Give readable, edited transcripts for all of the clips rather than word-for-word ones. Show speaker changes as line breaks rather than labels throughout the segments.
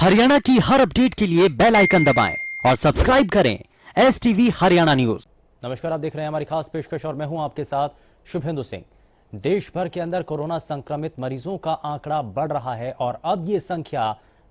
हरियाणा की हर अपडेट के लिए बेल आइकन दबाएं और सब्सक्राइब करें STV हरियाणा न्यूज।
नमस्कार, आप देख रहे हैं हमारी खास पेशकश और मैं हूं आपके साथ शुभेंदु सिंह। देश भर के अंदर कोरोना संक्रमित मरीजों का आंकड़ा बढ़ रहा है और अब ये संख्या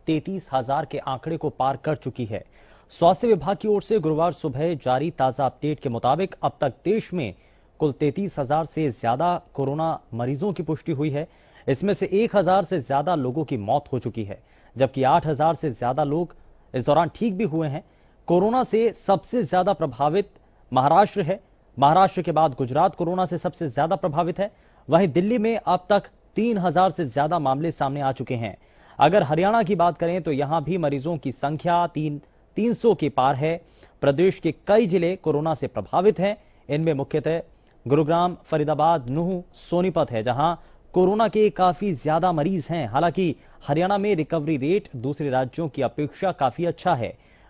33,000 के आंकड़े को पार कर चुकी है। स्वास्थ्य विभाग की ओर से गुरुवार सुबह जारी ताजा अपडेट के मुताबिक अब तक देश में कुल 33,000 से ज्यादा कोरोना मरीजों की पुष्टि हुई है। इसमें से 1,000 से ज्यादा लोगों की मौत हो चुकी है, जबकि 8,000 से ज्यादा लोग इस दौरान ठीक भी हुए हैं। कोरोना से सबसे ज्यादा प्रभावित महाराष्ट्र है। महाराष्ट्र के बाद गुजरात कोरोना से सबसे ज्यादा प्रभावित है। वहीं दिल्ली में अब तक 3,000 से ज्यादा मामले सामने आ चुके हैं। अगर हरियाणा की बात करें तो यहां भी मरीजों की संख्या 300 के पार है। प्रदेश के कई जिले कोरोना से प्रभावित हैं। इनमें मुख्यतः गुरुग्राम, फरीदाबाद, नूंह, सोनीपत है, जहां कोरोना के काफी ज्यादा मरीज हैं। हालांकि हरियाणा में रिकवरी रेट दूसरे राज्यों की अपेक्षा काफी अच्छा है।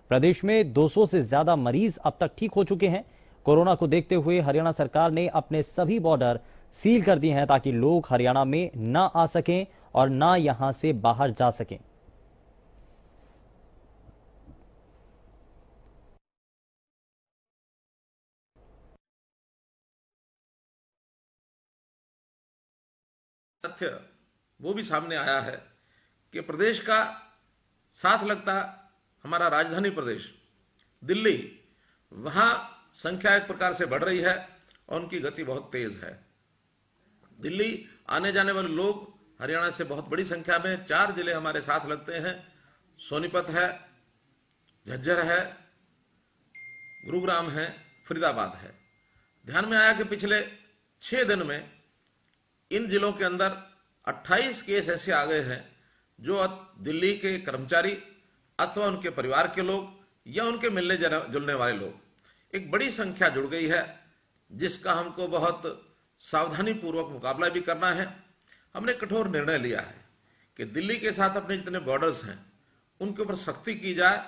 प्रदेश में 200 से ज्यादा मरीज अब तक ठीक हो चुके हैं। कोरोना को देखते हुए हरियाणा सरकार ने अपने सभी बॉर्डर सील कर दिए हैं ताकि लोग हरियाणा में न आ सकें और न यहां से बाहर जा सकें।
तथ्य वो भी सामने आया है कि प्रदेश का साथ लगता हमारा राजधानी प्रदेश दिल्ली, वहां संख्या एक प्रकार से बढ़ रही है और उनकी गति बहुत तेज है। दिल्ली आने जाने वाले लोग हरियाणा से बहुत बड़ी संख्या में 4 जिले हमारे साथ लगते हैं। सोनीपत है, झज्जर है, गुरुग्राम है, फरीदाबाद है। ध्यान में आया कि पिछले 6 दिन में इन जिलों के अंदर 28 केस ऐसे आ गए हैं जो दिल्ली के कर्मचारी अथवा उनके परिवार के लोग या उनके मिलने जुलने वाले लोग, एक बड़ी संख्या जुड़ गई है, जिसका हमको बहुत सावधानी पूर्वक मुकाबला भी करना है। हमने कठोर निर्णय लिया है कि दिल्ली के साथ अपने जितने बॉर्डर्स हैं उनके ऊपर सख्ती की जाए,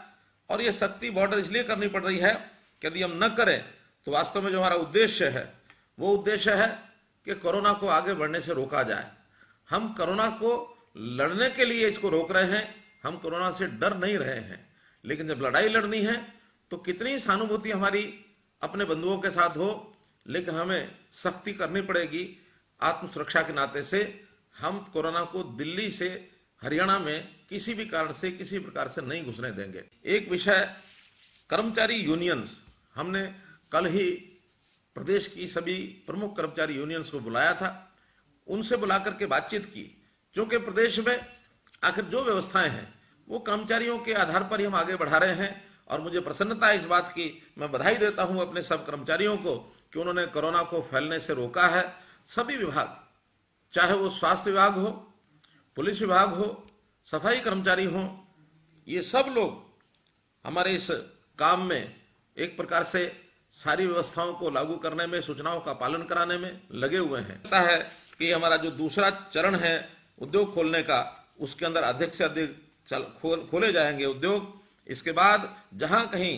और यह सख्ती बॉर्डर इसलिए करनी पड़ रही है कि यदि हम न करें तो वास्तव में जो हमारा उद्देश्य है वो उद्देश्य है कि कोरोना को आगे बढ़ने से रोका जाए। हम कोरोना को लड़ने के लिए इसको रोक रहे हैं, हम कोरोना से डर नहीं रहे हैं। लेकिन जब लड़ाई लड़नी है तो कितनी सहानुभूति हमारी अपने बंधुओं के साथ हो, लेकिन हमें सख्ती करनी पड़ेगी। आत्म सुरक्षा के नाते से हम कोरोना को दिल्ली से हरियाणा में किसी भी कारण से, किसी प्रकार से नहीं घुसने देंगे। एक विषय, कर्मचारी यूनियंस, हमने कल ही प्रदेश की सभी प्रमुख कर्मचारी यूनियंस को बुलाया था, उनसे बुलाकर के बातचीत की, क्योंकि प्रदेश में आखिर जो व्यवस्थाएं हैं वो कर्मचारियों के आधार पर ही हम आगे बढ़ा रहे हैं। और मुझे प्रसन्नता है इस बात की, मैं बधाई देता हूं अपने सब कर्मचारियों को कि उन्होंने कोरोना को फैलने से रोका है। सभी विभाग, चाहे वो स्वास्थ्य विभाग हो, पुलिस विभाग हो, सफाई कर्मचारी हो, ये सब लोग हमारे इस काम में एक प्रकार से सारी व्यवस्थाओं को लागू करने में, सूचनाओं का पालन कराने में लगे हुए हैं। पता है कि हमारा जो दूसरा चरण है उद्योग खोलने का, उसके अंदर अधिक से अधिक खोले जाएंगे उद्योग। इसके बाद जहां कहीं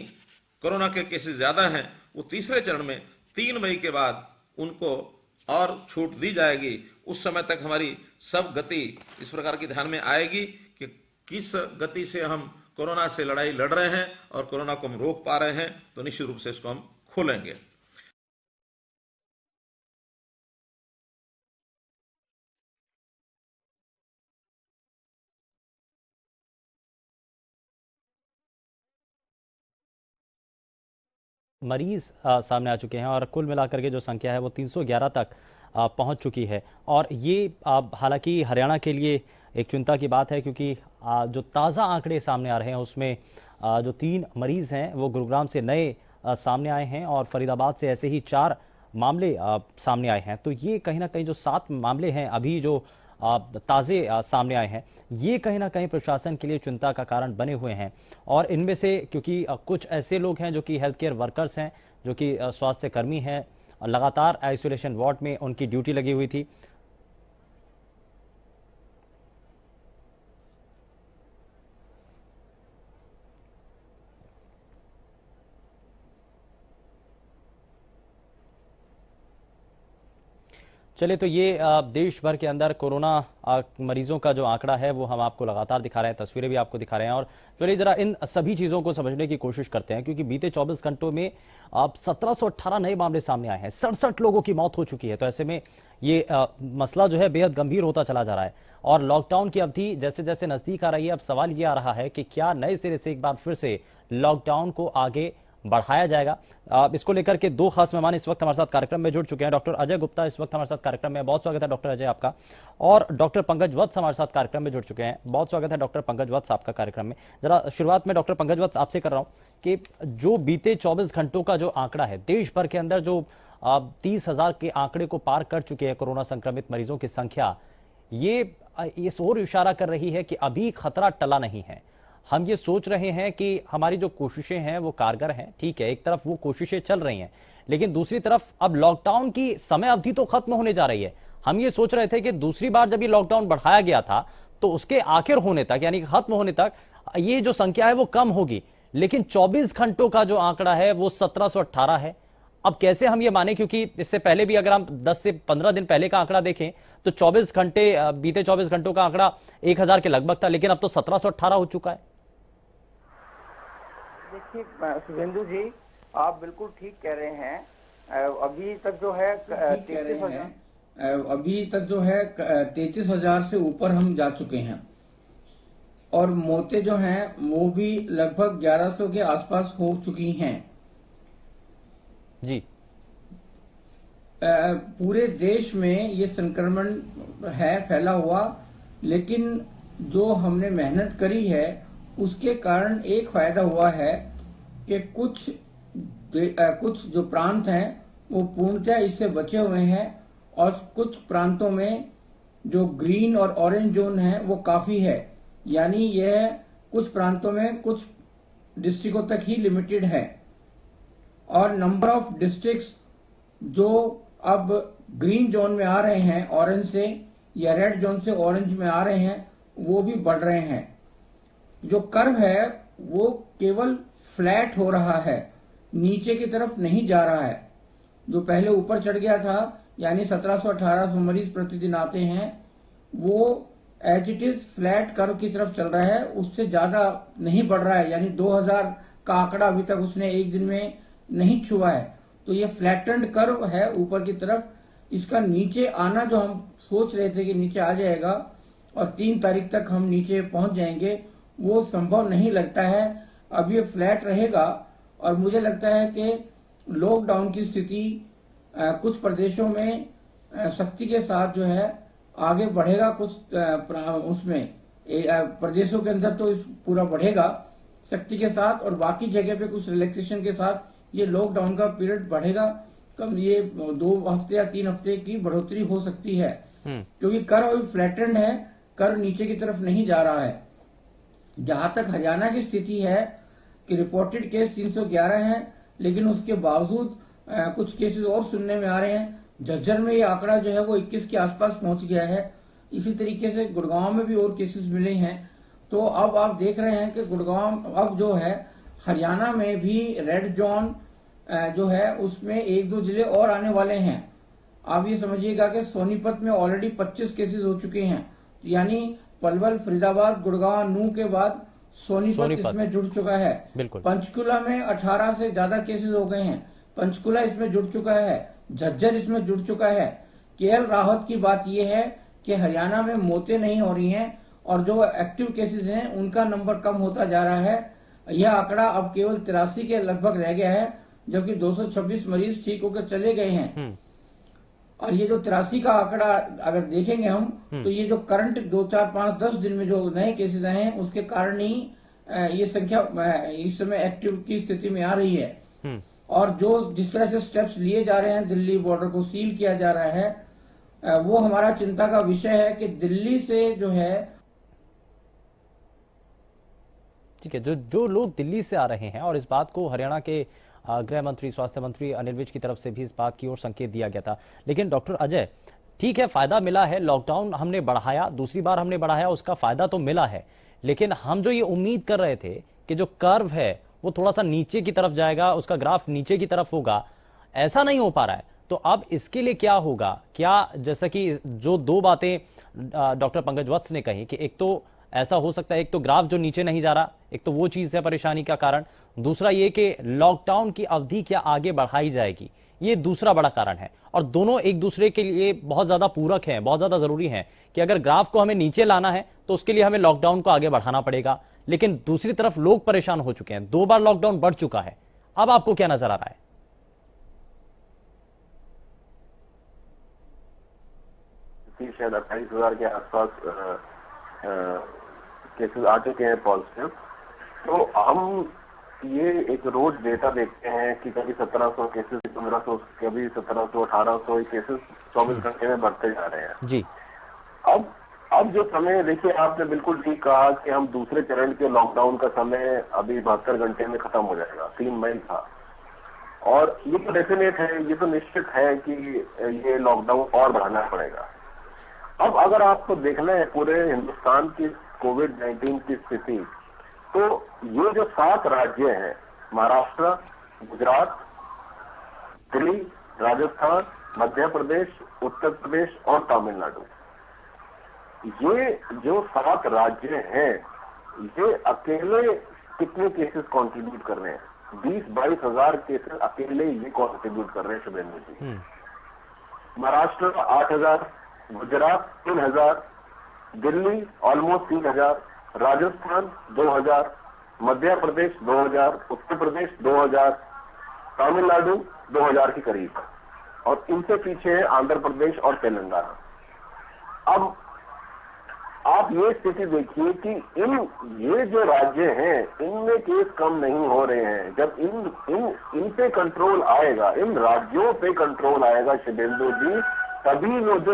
कोरोना के केसेस ज्यादा हैं वो तीसरे चरण में 3 मई के बाद उनको और छूट दी जाएगी। उस समय तक हमारी सब गति इस प्रकार की ध्यान में आएगी कि किस गति से हम कोरोना से लड़ाई लड़ रहे हैं और कोरोना को हम रोक पा रहे हैं, तो निश्चित रूप से इसको हम खोलेंगे।
मरीज सामने आ चुके हैं और कुल मिलाकर के जो संख्या है वो 311 तक पहुंच चुकी है। और ये हालांकि हरियाणा के लिए एक चिंता की बात है, क्योंकि जो ताज़ा आंकड़े सामने आ रहे हैं उसमें जो 3 मरीज हैं वो गुरुग्राम से नए सामने आए हैं और फरीदाबाद से ऐसे ही 4 मामले सामने आए हैं। तो ये कहीं ना कहीं जो 7 मामले हैं अभी जो ताज़े सामने आए हैं, ये कहीं ना कहीं प्रशासन के लिए चिंता का कारण बने हुए हैं। और इनमें से क्योंकि कुछ ऐसे लोग हैं जो कि हेल्थ केयर वर्कर्स हैं, जो कि स्वास्थ्य कर्मी हैं, लगातार आइसोलेशन वार्ड में उनकी ड्यूटी लगी हुई थी। चलिए, तो ये देश भर के अंदर कोरोना मरीजों का जो आंकड़ा है वो हम आपको लगातार दिखा रहे हैं, तस्वीरें भी आपको दिखा रहे हैं। और चलिए जरा इन सभी चीजों को समझने की कोशिश करते हैं, क्योंकि बीते 24 घंटों में अब 1718 नए मामले सामने आए हैं, 67 लोगों की मौत हो चुकी है। तो ऐसे में ये मसला जो है बेहद गंभीर होता चला जा रहा है। और लॉकडाउन की अवधि जैसे जैसे नजदीक आ रही है, अब सवाल ये आ रहा है कि क्या नए सिरे से एक बार फिर से लॉकडाउन को आगे बढ़ाया जाएगा। इसको लेकर के दो खास मेहमान इस वक्त हमारे साथ कार्यक्रम में जुड़ चुके हैं। डॉक्टर अजय गुप्ता इस वक्त हमारे साथ कार्यक्रम में, बहुत स्वागत है डॉक्टर अजय आपका। और डॉक्टर पंकज वत्स हमारे साथ कार्यक्रम में जुड़ चुके हैं, बहुत स्वागत है डॉक्टर पंकज वत्स आपका कार्यक्रम में। जरा शुरुआत में डॉक्टर पंकज वत्स आपसे कर रहा हूं कि जो बीते 24 घंटों का जो आंकड़ा है देश भर के अंदर, जो 30,000 के आंकड़े को पार कर चुके हैं कोरोना संक्रमित मरीजों की संख्या, ये इस ओर इशारा कर रही है कि अभी खतरा टला नहीं है। हम ये सोच रहे हैं कि हमारी जो कोशिशें हैं वो कारगर हैं, ठीक है, एक तरफ वो कोशिशें चल रही हैं, लेकिन दूसरी तरफ अब लॉकडाउन की समय अवधि तो खत्म होने जा रही है। हम ये सोच रहे थे कि दूसरी बार जब ये लॉकडाउन बढ़ाया गया था तो उसके आखिर होने तक, यानी खत्म होने तक, ये जो संख्या है वो कम होगी, लेकिन 24 घंटों का जो आंकड़ा है वो 1718 है। अब कैसे हम ये माने, क्योंकि इससे पहले भी अगर हम 10 से 15 दिन पहले का आंकड़ा देखें तो 24 घंटे, बीते 24 घंटों का आंकड़ा 1000 के लगभग था, लेकिन अब तो 1718 हो चुका है।
देखिए शुभेंदु जी, आप बिल्कुल ठीक कह रहे हैं। अभी तक जो है
33,000 से ऊपर हम जा चुके हैं, और मौतें जो हैं वो भी लगभग 1100 के आसपास हो चुकी हैं
जी।
पूरे देश में ये संक्रमण है फैला हुआ, लेकिन जो हमने मेहनत करी है उसके कारण एक फायदा हुआ है कि कुछ जो प्रांत हैं वो पूर्णतः इससे बचे हुए हैं, और कुछ प्रांतों में जो ग्रीन और ऑरेंज जोन है वो काफी है, यानी यह कुछ प्रांतों में कुछ डिस्ट्रिक्टों तक ही लिमिटेड है। और नंबर ऑफ डिस्ट्रिक्ट्स जो अब ग्रीन जोन में आ रहे हैं ऑरेंज से, या रेड जोन से ऑरेंज में आ रहे हैं, वो भी बढ़ रहे हैं। जो कर्व है वो केवल फ्लैट हो रहा है, नीचे की तरफ नहीं जा रहा है। जो पहले ऊपर चढ़ गया था, यानी 1700-1800 मरीज प्रतिदिन आते हैं, वो as it is flat curve की तरफ चल रहा है, उससे ज्यादा नहीं बढ़ रहा है। यानी 2000 का आंकड़ा अभी तक उसने एक दिन में नहीं छुआ है। तो ये फ्लैटेंड कर्व है ऊपर की तरफ। इसका नीचे आना, जो हम सोच रहे थे कि नीचे आ जाएगा और 3 तारीख तक हम नीचे पहुंच जाएंगे, वो संभव नहीं लगता है। अब ये फ्लैट रहेगा, और मुझे लगता है कि लॉकडाउन की स्थिति कुछ प्रदेशों में सख्ती के साथ जो है आगे बढ़ेगा। कुछ उसमें प्रदेशों के अंदर तो पूरा बढ़ेगा सख्ती के साथ, और बाकी जगह पे कुछ रिलैक्सेशन के साथ ये लॉकडाउन का पीरियड बढ़ेगा। कम ये 2 हफ्ते या 3 हफ्ते की बढ़ोतरी हो सकती है, क्योंकि कर्व अभी फ्लैटेंड है, कर्व नीचे की तरफ नहीं जा रहा है। जहां तक हरियाणा की स्थिति है कि रिपोर्टेड केस 311 हैं, लेकिन उसके बावजूद कुछ केसेस और सुनने में आ रहे हैं। झज्जर में ये आंकड़ा जो है वो 21 के आसपास पहुंच गया है। इसी तरीके से गुड़गांव में भी और केसेस मिले हैं। तो अब आप देख रहे हैं कि गुड़गांव अब जो है, हरियाणा में भी रेड जोन जो है उसमें 1-2 जिले और आने वाले हैं। आप ये समझिएगा कि सोनीपत में ऑलरेडी 25 केसेस हो चुके हैं, यानी पलवल, फरीदाबाद, गुड़गांव, नूह के बाद सोनीपत इसमें जुड़ चुका है। पंचकुला में 18 से ज्यादा केसेस हो गए हैं, पंचकुला इसमें जुड़ चुका है, झज्जर इसमें जुड़ चुका है। केवल राहत की बात यह है कि हरियाणा में मौतें नहीं हो रही हैं, और जो एक्टिव केसेस हैं उनका नंबर कम होता जा रहा है। यह आंकड़ा अब केवल 83 के लगभग रह गया है, जबकि 226 मरीज ठीक होकर चले गए हैं। और ये जो 83 का आंकड़ा अगर देखेंगे हम, तो ये जो करंट 2, 4, 5, 10 दिन में जो नए केसेस आए हैं उसके कारण ही ये संख्या इस समय एक्टिव की स्थिति में आ रही है। और जो जिस तरह से स्टेप्स लिए जा रहे हैं, दिल्ली बॉर्डर को सील किया जा रहा है, वो हमारा चिंता का विषय है कि दिल्ली से जो है,
ठीक है, जो लोग दिल्ली से आ रहे हैं, और इस बात को हरियाणा के गृह मंत्री, स्वास्थ्य मंत्री अनिल विज की तरफ से भी इस बात की ओर संकेत दिया गया था। लेकिन डॉक्टर अजय, ठीक है, फायदा मिला है, लॉकडाउन हमने बढ़ाया, दूसरी बार हमने बढ़ाया, उसका फायदा तो मिला है, लेकिन हम जो ये उम्मीद कर रहे थे कि जो कर्व है वो थोड़ा सा नीचे की तरफ जाएगा, उसका ग्राफ नीचे की तरफ होगा, ऐसा नहीं हो पा रहा है। तो अब इसके लिए क्या होगा? क्या जैसा कि जो दो बातें डॉक्टर पंकज वत्स ने कही कि एक तो ऐसा हो सकता है, एक तो ग्राफ जो नीचे नहीं जा रहा, एक तो वो चीज है परेशानी का कारण, दूसरा ये कि लॉकडाउन की अवधि क्या आगे बढ़ाई जाएगी, ये दूसरा बड़ा कारण है। और दोनों एक दूसरे के लिए बहुत ज्यादा पूरक हैं, बहुत ज्यादा जरूरी हैं कि अगर ग्राफ को हमें नीचे लाना है तो उसके लिए हमें लॉकडाउन को आगे बढ़ाना पड़ेगा, लेकिन दूसरी तरफ लोग परेशान हो चुके हैं, 2 बार लॉकडाउन बढ़ चुका है। अब आपको क्या नजर आ रहा है?
शायद 28,000 के आसपास केसेस आ चुके हैं पॉजिटिव। तो हम ये एक रोज डेटा देखते हैं कि कभी 1700 केसेस, 1500, कभी 1700, 1800 केसेस 24 घंटे में बढ़ते जा रहे हैं
जी।
अब जो समय, देखिए आपने बिल्कुल ठीक कहा कि हम दूसरे चरण के लॉकडाउन का समय अभी 72 घंटे में खत्म हो जाएगा, 3 मई था। और ये तो डेफिनेट है, ये तो निश्चित है कि ये लॉकडाउन और बढ़ाना पड़ेगा। अब अगर आपको देखना है पूरे हिंदुस्तान की कोविड-19 की स्थिति, तो ये जो 7 राज्य हैं, महाराष्ट्र, गुजरात, दिल्ली, राजस्थान, मध्य प्रदेश, उत्तर प्रदेश और तमिलनाडु, ये जो 7 राज्य हैं, ये अकेले कितने केसेस कंट्रीब्यूट कर रहे हैं? 20-22 हजार केसेस अकेले ये कंट्रीब्यूट कर रहे हैं शुभेंदु जी। महाराष्ट्र 8,000, गुजरात 3,000, दिल्ली ऑलमोस्ट 3,000, राजस्थान 2,000, मध्य प्रदेश 2,000, उत्तर प्रदेश 2,000, तमिलनाडु 2,000 के करीब, और इनसे पीछे है आंध्र प्रदेश और तेलंगाना। अब आप ये स्थिति देखिए कि ये जो राज्य हैं, इनमें केस कम नहीं हो रहे हैं। जब इन पे कंट्रोल आएगा, इन राज्यों पे कंट्रोल आएगा शुभेंदु जी, तभी वो जो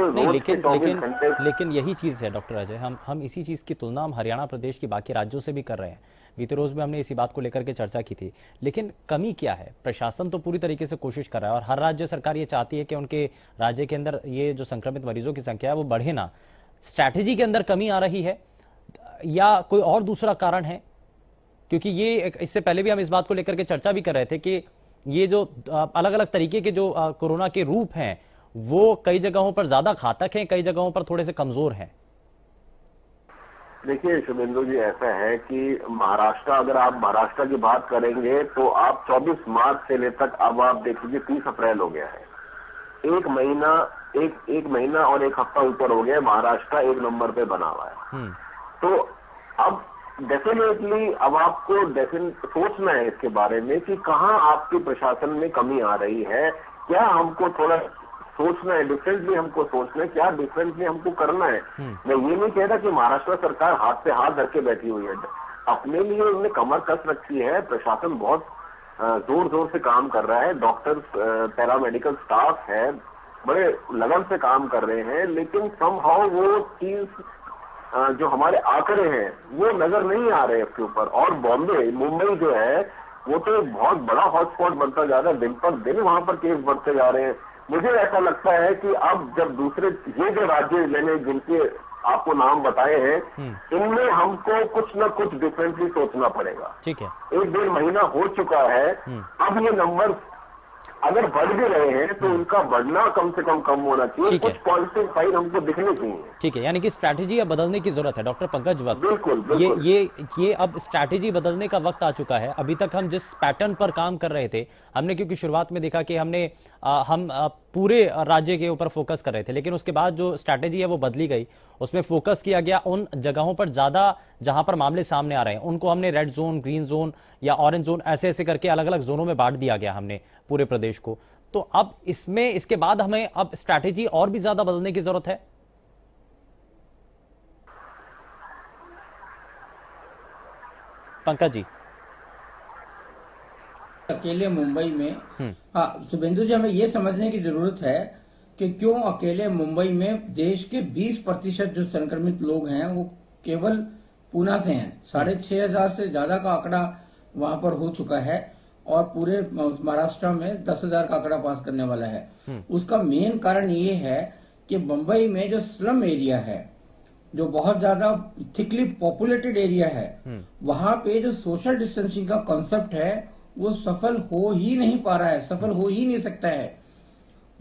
लेकिन यही चीज है डॉक्टर अजय, हम इसी चीज की तुलना हम हरियाणा प्रदेश की बाकी राज्यों से भी कर रहे हैं। बीते रोज में हमने इसी बात को लेकर के चर्चा की थी। लेकिन कमी क्या है? प्रशासन तो पूरी तरीके से कोशिश कर रहा है और हर राज्य सरकार ये चाहती है कि उनके राज्य के अंदर ये जो संक्रमित मरीजों की संख्या है वो बढ़े ना। स्ट्रैटेजी के अंदर कमी आ रही है या कोई और दूसरा कारण है? क्योंकि ये इससे पहले भी हम इस बात को लेकर के चर्चा भी कर रहे थे कि ये जो अलग अलग तरीके के जो कोरोना के रूप हैं वो कई जगहों पर ज्यादा घातक हैं, कई जगहों पर थोड़े से कमजोर हैं।
देखिए शुभेंदु जी, ऐसा है कि महाराष्ट्र, अगर आप महाराष्ट्र की बात करेंगे तो आप 24 मार्च से ले तक अब आप देख लीजिए 30 अप्रैल हो गया है, एक महीना और एक हफ्ता ऊपर हो गया, महाराष्ट्र 1 नंबर पे बना हुआ है। तो अब डेफिनेटली अब आपको सोचना है इसके बारे में कि कहां आपके प्रशासन में कमी आ रही है, क्या हमको थोड़ा सोचना है, डिफरेंटली हमको सोचना है, क्या डिफरेंटली हमको करना है। मैं ये नहीं कह रहा कि महाराष्ट्र सरकार हाथ पे हाथ धर के बैठी हुई है, अपने लिए उन्होंने कमर कस रखी है, प्रशासन बहुत जोर से काम कर रहा है, डॉक्टर्स, पैरामेडिकल स्टाफ है, बड़े लगन से काम कर रहे हैं, लेकिन समहाउ वो चीज जो हमारे आंकड़े हैं वो नजर नहीं आ रहे इसके ऊपर। और बॉम्बे, मुंबई जो है वो तो बहुत बड़ा हॉटस्पॉट बनता जा रहा है, दिन पर दिन वहां पर केस बढ़ते जा रहे हैं। मुझे ऐसा लगता है कि अब जब दूसरे ये जो राज्य मैंने जिनके आपको नाम बताए हैं, इनमें हमको कुछ ना कुछ डिफरेंटली सोचना पड़ेगा।
ठीक है,
1-1.5 महीना हो चुका है, अब ये नंबर अगर बढ़ भी रहे हैं तो उनका बढ़ना कम से कम होना चाहिए, कुछ पॉजिटिव साइड हमको दिखने चाहिए।
ठीक है, यानी कि स्ट्रैटेजी अब बदलने की जरूरत है डॉक्टर पंकज वत्स।
बिल्कुल।
ये अब स्ट्रैटेजी बदलने का वक्त आ चुका है। अभी तक हम जिस पैटर्न पर काम कर रहे थे, हमने क्योंकि शुरुआत में देखा कि हम पूरे राज्य के ऊपर फोकस कर रहे थे, लेकिन उसके बाद जो स्ट्रैटेजी है वो बदली गई, उसमें फोकस किया गया उन जगहों पर ज्यादा जहां पर मामले सामने आ रहे हैं, उनको हमने रेड जोन, ग्रीन जोन या ऑरेंज जोन ऐसे करके अलग अलग जोनों में बांट दिया गया हमने पूरे प्रदेश को। तो अब इसके बाद हमें अब स्ट्रैटेजी और भी ज्यादा बदलने की जरूरत है। पंकज जी,
अकेले मुंबई में, हाँ शुभेंदु जी, हमें यह समझने की जरूरत है कि क्यों अकेले मुंबई में देश के 20% जो संक्रमित लोग हैं वो केवल पूना से हैं। 6,500 से ज्यादा का आंकड़ा वहां पर हो चुका है और पूरे महाराष्ट्र में 10,000 का आंकड़ा पास करने वाला है। उसका मेन कारण ये है कि मुंबई में जो स्लम एरिया है, जो बहुत ज्यादा थिकली पॉपुलेटेड एरिया है, वहां पे जो सोशल डिस्टेंसिंग का कॉन्सेप्ट है वो सफल हो ही नहीं पा रहा है, सफल हो ही नहीं सकता है।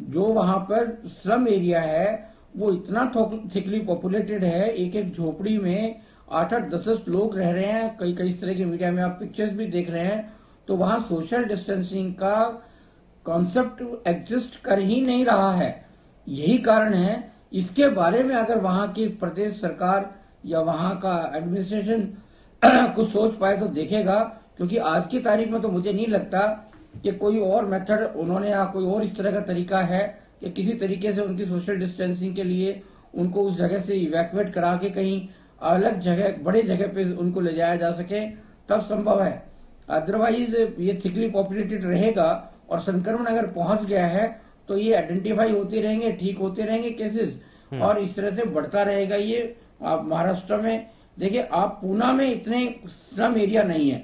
जो वहां पर स्लम एरिया है वो इतना थिकली पॉपुलेटेड है, एक एक झोपड़ी में 8-8, 10-10 लोग रह रहे हैं। कई इस तरह के मीडिया में आप पिक्चर्स भी देख रहे हैं। तो वहां सोशल डिस्टेंसिंग का कॉन्सेप्ट एग्जिस्ट कर ही नहीं रहा है। यही कारण है। इसके बारे में अगर वहां की प्रदेश सरकार या वहां का एडमिनिस्ट्रेशन कुछ सोच पाए तो देखेगा, क्योंकि आज की तारीख में तो मुझे नहीं लगता कि कोई और मेथड उन्होंने या कोई और इस तरह का तरीका है कि किसी तरीके से उनकी सोशल डिस्टेंसिंग के लिए उनको उस जगह से इवैक्यूएट करा के कहीं अलग जगह, बड़े जगह पे उनको ले जाया जा सके, तब संभव है। अदरवाइज ये थिकली पॉपुलेटेड रहेगा और संक्रमण अगर पहुंच गया है तो ये आइडेंटिफाई होते रहेंगे, ठीक होते रहेंगे केसेस, और इस तरह से बढ़ता रहेगा ये। आप महाराष्ट्र में देखिए, आप पूना में इतने स्लम एरिया नहीं है,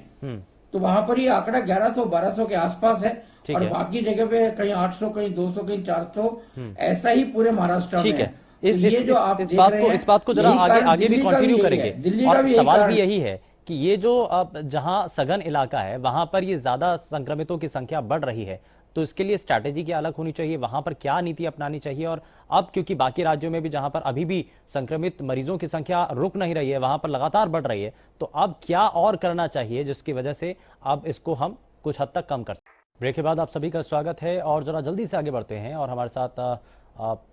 तो वहां पर ये आंकड़ा 1100-1200 के आसपास है, और बाकी जगह पे कहीं 800, कहीं 200, कहीं 400, ऐसा ही पूरे महाराष्ट्र में है।
इस बात को जरा आगे भी कंटिन्यू करेंगे। और सवाल भी यही है कि ये जो जहां सघन इलाका है वहां पर ये ज्यादा संक्रमितों की संख्या बढ़ रही है, तो इसके लिए स्ट्रैटेजी क्या अलग होनी चाहिए, वहां पर क्या नीति अपनानी चाहिए? और अब क्योंकि बाकी राज्यों में भी जहां पर अभी भी संक्रमित मरीजों की संख्या रुक नहीं रही है, वहां पर लगातार बढ़ रही है, तो अब क्या और करना चाहिए जिसकी वजह से अब इसको हम कुछ हद तक कम कर सकते? ब्रेक के बाद आप सभी का स्वागत है और जरा जल्दी से आगे बढ़ते हैं। और हमारे साथ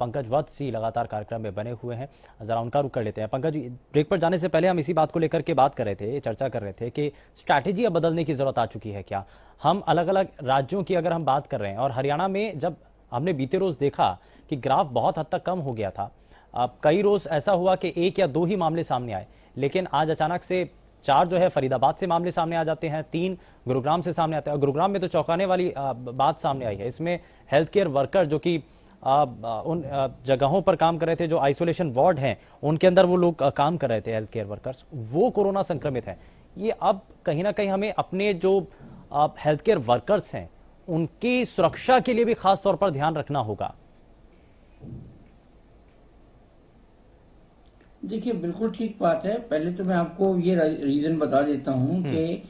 पंकज वत्स जी लगातार कार्यक्रम में बने हुए हैं, जरा उनका रुख कर लेते हैं। पंकज जी, ब्रेक पर जाने से पहले हम इसी बात को लेकर के बात कर रहे थे, चर्चा कर रहे थे कि स्ट्रैटेजी अब बदलने की जरूरत आ चुकी है क्या? हम अलग अलग राज्यों की अगर हम बात कर रहे हैं, और हरियाणा में जब हमने बीते रोज देखा कि ग्राफ बहुत हद तक कम हो गया था, कई रोज ऐसा हुआ कि 1 या 2 ही मामले सामने आए, लेकिन आज अचानक से 4 जो है फरीदाबाद से मामले सामने आ जाते हैं, 3 गुरुग्राम से सामने आते हैं। और गुरुग्राम में तो चौंकाने वाली बात सामने आई है, इसमें हेल्थ केयर वर्कर जो कि उन जगहों पर काम कर रहे थे, जो आइसोलेशन वार्ड हैं उनके अंदर वो लोग काम कर रहे थे, हेल्थ केयर वर्कर्स, वो कोरोना संक्रमित हैं। ये अब कहीं ना कहीं हमें अपने जो हेल्थ केयर वर्कर्स हैं उनकी सुरक्षा के लिए भी खास तौर पर ध्यान रखना होगा।
देखिए, बिल्कुल ठीक बात है। पहले तो मैं आपको ये रीजन बता देता हूं कि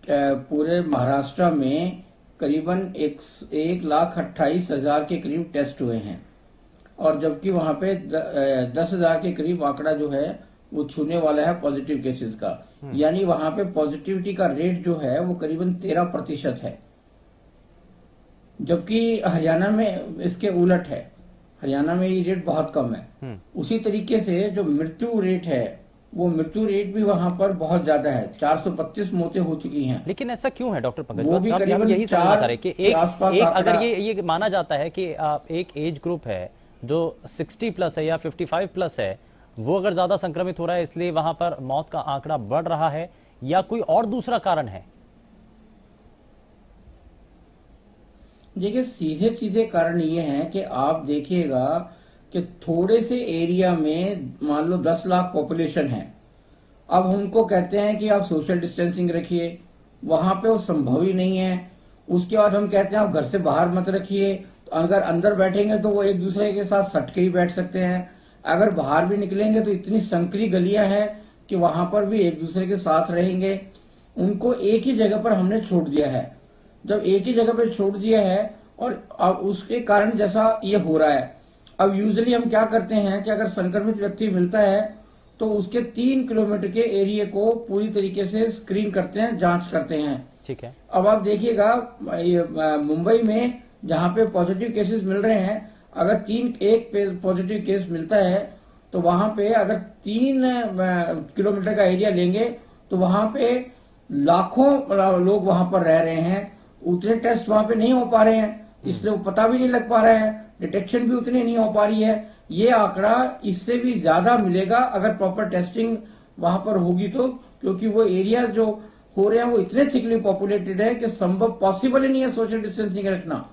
पूरे महाराष्ट्र में करीबन 1,28,000 के करीब टेस्ट हुए हैं, और जबकि वहां पे 10,000 के करीब आंकड़ा जो है वो छूने वाला है पॉजिटिव केसेस का। यानी वहां पे पॉजिटिविटी का रेट जो है वो करीबन 13% है, जबकि हरियाणा में इसके उलट है। हरियाणा में ये रेट बहुत कम है। उसी तरीके से जो मृत्यु रेट है, वो मृत्यु रेट भी वहां पर बहुत ज्यादा है, 425 मौतें हो चुकी हैं।
लेकिन ऐसा क्यों है डॉक्टर पंकज?
वो भी करीबन
यही समझना चाह रहे कि एक अगर ये माना जाता है कि एक एज ग्रुप है जो 60 प्लस है या 55 प्लस है, वो अगर ज्यादा संक्रमित हो रहा है इसलिए वहां पर मौत का आंकड़ा बढ़ रहा है, या कोई और दूसरा कारण है?
देखिए, सीधे कारण ये है कि आप देखिएगा कि थोड़े से एरिया में मान लो 10 लाख पॉपुलेशन है, अब हमको कहते हैं कि आप सोशल डिस्टेंसिंग रखिए, वहां पे वो संभव ही नहीं है। उसके बाद हम कहते हैं आप घर से बाहर मत रखिए, तो अगर अंदर बैठेंगे तो वो एक दूसरे के साथ सटके ही बैठ सकते हैं। अगर बाहर भी निकलेंगे तो इतनी संकरी गलियां हैं कि वहां पर भी एक दूसरे के साथ रहेंगे। उनको एक ही जगह पर हमने छोड़ दिया है। जब एक ही जगह पर छोड़ दिया है और अब उसके कारण जैसा ये हो रहा है, अब यूजुअली हम क्या करते हैं कि अगर संक्रमित व्यक्ति मिलता है तो उसके 3 किलोमीटर के एरिया को पूरी तरीके से स्क्रीन करते हैं, जांच करते हैं।
ठीक है।
अब आप देखिएगा मुंबई में जहां पे पॉजिटिव केसेस मिल रहे हैं, अगर एक पॉजिटिव केस मिलता है तो वहां पे अगर 3 किलोमीटर का एरिया लेंगे तो वहां पे लाखों लोग वहां पर रह रहे हैं। उतने टेस्ट वहां पे नहीं हो पा रहे हैं, इसलिए वो पता भी नहीं लग पा रहा है, डिटेक्शन भी उतनी नहीं हो पा रही है। ये आंकड़ा इससे भी ज्यादा मिलेगा अगर प्रॉपर टेस्टिंग वहां पर होगी तो, क्योंकि वो एरिया जो हो रहे हैं वो इतने थिकली पॉपुलेटेड है कि संभव पॉसिबल ही नहीं है सोशल डिस्टेंसिंग रखना,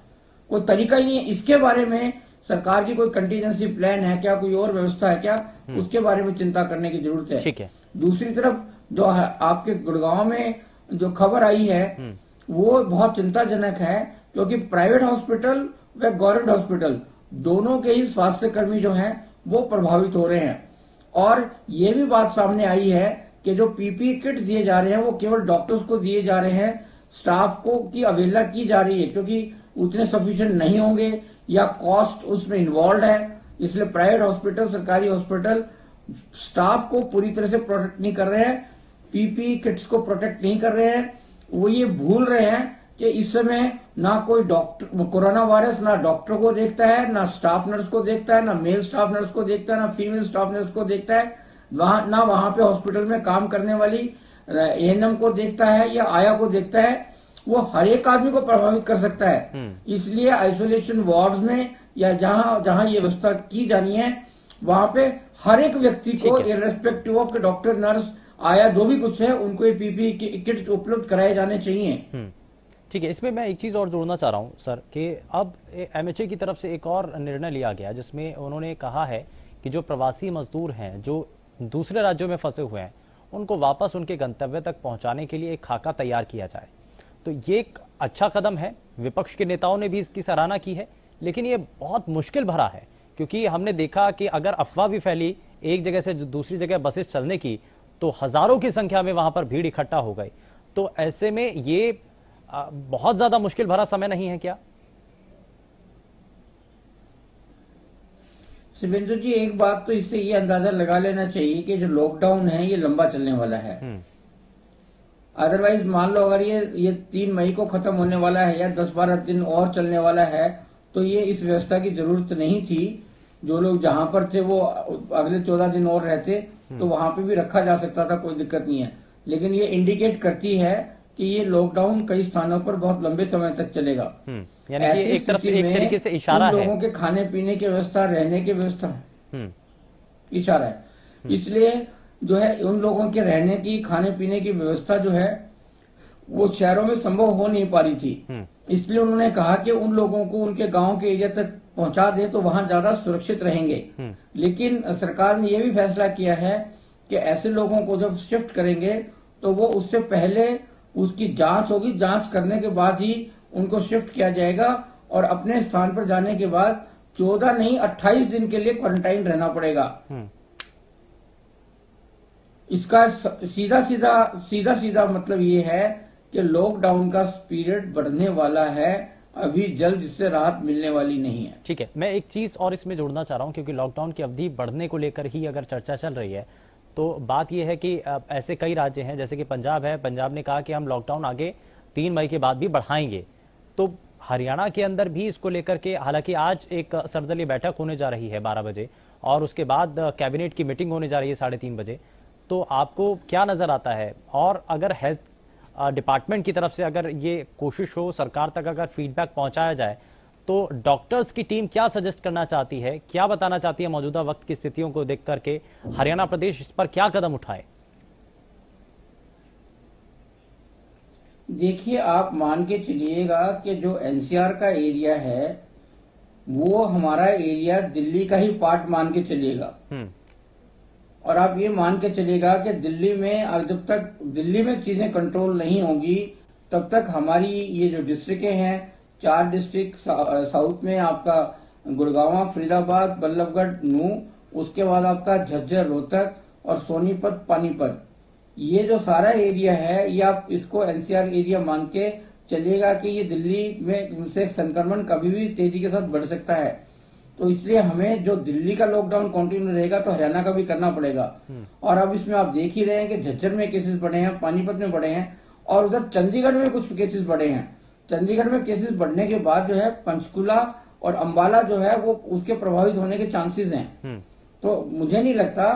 कोई तरीका ही नहीं है। इसके बारे में सरकार की कोई कंटीजेंसी प्लान है क्या, कोई और व्यवस्था है क्या, उसके बारे में चिंता करने की जरूरत है।
ठीक है।
दूसरी तरफ जो आपके गुड़गांव में जो खबर आई है वो बहुत चिंताजनक है, क्योंकि प्राइवेट हॉस्पिटल व गवर्नमेंट हॉस्पिटल दोनों के ही स्वास्थ्य कर्मी जो हैं वो प्रभावित हो रहे हैं। और ये भी बात सामने आई है कि जो पीपीई किट दिए जा रहे हैं वो केवल डॉक्टर्स को दिए जा रहे हैं, स्टाफ को की अवहेलना की जा रही है, क्योंकि उतने सफिशिएंट नहीं होंगे या कॉस्ट उसमें इन्वॉल्व है। इसलिए प्राइवेट हॉस्पिटल, सरकारी हॉस्पिटल स्टाफ को पूरी तरह से प्रोटेक्ट नहीं कर रहे हैं, पीपी किट्स को प्रोटेक्ट नहीं कर रहे हैं। वो ये भूल रहे हैं कि इस समय ना कोई डॉक्टर, कोरोना वायरस ना डॉक्टर को देखता है, ना स्टाफ नर्स को देखता है, ना मेल स्टाफ नर्स को देखता है, ना फीमेल स्टाफ नर्स को देखता है, ना वहां पे हॉस्पिटल में काम करने वाली एएनएम को देखता है या आया को देखता है। वो हर एक आदमी को प्रभावित कर सकता है। इसलिए आइसोलेशन वार्ड्स में या जहां जहां ये व्यवस्था की जानी है वहां पे हर एक व्यक्ति को इर्रेस्पेक्टिव ऑफ डॉक्टर, नर्स, आया जो भी कुछ है, उनको ये पीपी किट उपलब्ध कराए जाने चाहिए।
ठीक है, इसमें मैं एक चीज और जोड़ना चाह रहा हूं सर कि अब एमएचए की तरफ से एक और निर्णय लिया गया जिसमें उन्होंने कहा है कि जो प्रवासी मजदूर हैं जो दूसरे राज्यों में फंसे हुए हैं उनको वापस उनके गंतव्य तक पहुंचाने के लिए एक खाका तैयार किया जाए। तो ये एक अच्छा कदम है, विपक्ष के नेताओं ने भी इसकी सराहना की है, लेकिन ये बहुत मुश्किल भरा है क्योंकि हमने देखा कि अगर अफवाह भी फैली एक जगह से दूसरी जगह बसेस चलने की तो हजारों की संख्या में वहां पर भीड़ इकट्ठा हो गई। तो ऐसे में ये बहुत ज्यादा मुश्किल भरा समय नहीं है क्या?
शिवेंद्र जी, एक बात तो इससे ये अंदाजा लगा लेना चाहिए कि जो लॉकडाउन है ये लंबा चलने वाला है। अदरवाइज मान लो अगर ये 3 मई को खत्म होने वाला है या 10-12 दिन और चलने वाला है तो ये इस व्यवस्था की जरूरत नहीं थी। जो लोग जहां पर थे वो अगले 14 दिन और रहते तो वहां पे भी रखा जा सकता था, कोई दिक्कत नहीं है। लेकिन ये इंडिकेट करती है कि ये लॉकडाउन कई स्थानों पर बहुत लंबे समय तक चलेगा।
यानी कि एक तरफ से एक तरीके से इशारा है,
लोगों के खाने पीने की व्यवस्था, रहने की व्यवस्था इशारा है। इसलिए जो है उन लोगों के रहने की, खाने पीने की व्यवस्था जो है वो शहरों में संभव हो नहीं पा रही थी। इसलिए उन्होंने कहा कि उन लोगों को उनके गांव के एरिया तक पहुंचा दें तो वहां ज्यादा सुरक्षित रहेंगे। लेकिन सरकार ने यह भी फैसला किया है कि ऐसे लोगों को जब शिफ्ट करेंगे तो वो उससे पहले उसकी जांच होगी, जांच करने के बाद ही उनको शिफ्ट किया जाएगा और अपने स्थान पर जाने के बाद 14 नहीं 28 दिन के लिए क्वारंटाइन रहना पड़ेगा। इसका सीधा सीधा मतलब ये है कि लॉकडाउन का पीरियड बढ़ने वाला है, अभी जल्द इससे राहत मिलने वाली नहीं है।
ठीक है, मैं एक चीज और इसमें जोड़ना चाह रहा हूं क्योंकि लॉकडाउन की अवधि बढ़ने को लेकर ही अगर चर्चा चल रही है तो बात यह है कि ऐसे कई राज्य हैं जैसे कि पंजाब है, पंजाब ने कहा कि हम लॉकडाउन आगे 3 मई के बाद भी बढ़ाएंगे। तो हरियाणा के अंदर भी इसको लेकर के, हालांकि आज एक सर्वदलीय बैठक होने जा रही है 12 बजे और उसके बाद कैबिनेट की मीटिंग होने जा रही है 3:30 बजे। तो आपको क्या नजर आता है? और अगर हेल्थ डिपार्टमेंट की तरफ से अगर ये कोशिश हो, सरकार तक अगर फीडबैक पहुंचाया जाए तो डॉक्टर्स की टीम क्या सजेस्ट करना चाहती है, क्या बताना चाहती है मौजूदा वक्त की स्थितियों को देख करके हरियाणा प्रदेश इस पर क्या कदम उठाए?
देखिए, आप मान के चलिएगा कि जो एनसीआर का एरिया है वो हमारा एरिया दिल्ली का ही पार्ट मान के चलिएगा। और आप ये मान के चलिएगा कि दिल्ली में जब तक दिल्ली में चीजें कंट्रोल नहीं होंगी तब तक हमारी ये जो डिस्ट्रिक्टें हैं, 4 डिस्ट्रिक्ट साउथ में आपका गुड़गांव, फरीदाबाद, बल्लभगढ़, नू, उसके बाद आपका झज्जर, रोहतक और सोनीपत, पानीपत, ये जो सारा एरिया है ये आप इसको एनसीआर एरिया मान के चलिएगा कि ये दिल्ली में से संक्रमण कभी भी तेजी के साथ बढ़ सकता है। तो इसलिए हमें जो दिल्ली का लॉकडाउन कंटिन्यू रहेगा तो हरियाणा का भी करना पड़ेगा। और अब इसमें आप देख ही रहे हैं कि झज्जर में केसेस बढ़े हैं, पानीपत में बढ़े हैं और उधर चंडीगढ़ में कुछ केसेस बढ़े हैं। चंडीगढ़ में केसेस बढ़ने के बाद जो है पंचकुला और अंबाला जो है वो उसके प्रभावित होने के चांसेस हैं। तो मुझे नहीं लगता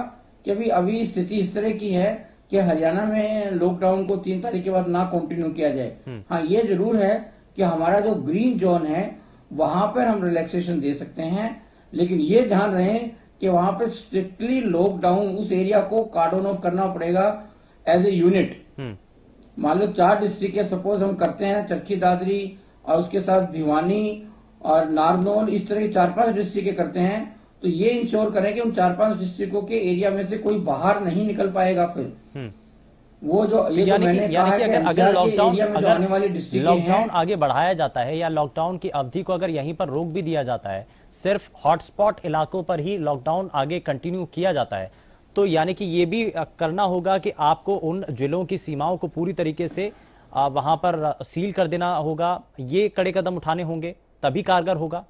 कि अभी स्थिति इस तरह की है कि हरियाणा में लॉकडाउन को 3 तारीख के बाद ना कंटिन्यू किया जाए। हाँ, ये जरूर है कि हमारा जो ग्रीन जोन है वहां पर हम रिलैक्सेशन दे सकते हैं, लेकिन ये ध्यान रहे कि वहां पर स्ट्रिक्टली लॉकडाउन उस एरिया को कार्डन ऑफ करना पड़ेगा एज ए यूनिट। मान लो 4 डिस्ट्रिक्ट के सपोज हम करते हैं, चरखी दादरी और उसके साथ भिवानी और नारनौल, इस तरह के 4-5 डिस्ट्रिक्ट के करते हैं, तो ये इंश्योर करें कि उन 4-5 डिस्ट्रिक्टों के एरिया में से कोई बाहर नहीं निकल पाएगा। फिर वो जो ये तो मैंने कहा है कि
अगर
लॉकडाउन
आगे बढ़ाया जाता है या लॉकडाउन की अवधि को अगर यहीं पर रोक भी दिया जाता है, सिर्फ हॉटस्पॉट इलाकों पर ही लॉकडाउन आगे कंटिन्यू किया जाता है, तो यानी कि ये भी करना होगा कि आपको उन जिलों की सीमाओं को पूरी तरीके से वहां पर सील कर देना होगा। ये कड़े कदम उठाने होंगे तभी कारगर होगा।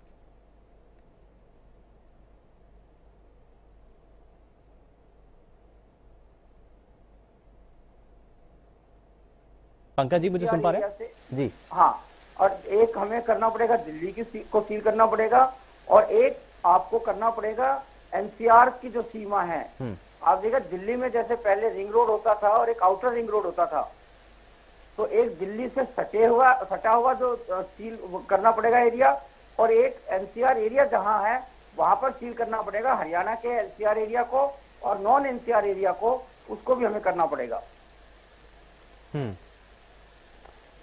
पंकज जी मुझे सुन पा रहे
एरिया
हैं
से।
जी?
हाँ, और एक हमें करना पड़ेगा दिल्ली को सील करना पड़ेगा, और एक आपको करना पड़ेगा एनसीआर की जो सीमा है। आप देखिए दिल्ली में जैसे पहले रिंग रोड होता था और एक आउटर रिंग रोड होता था, तो एक दिल्ली से सटा हुआ जो सील करना पड़ेगा एरिया, और एक एनसीआर एरिया जहां है वहां पर सील करना पड़ेगा हरियाणा के एनसीआर एरिया को, और नॉन एनसीआर एरिया को उसको भी हमें करना पड़ेगा।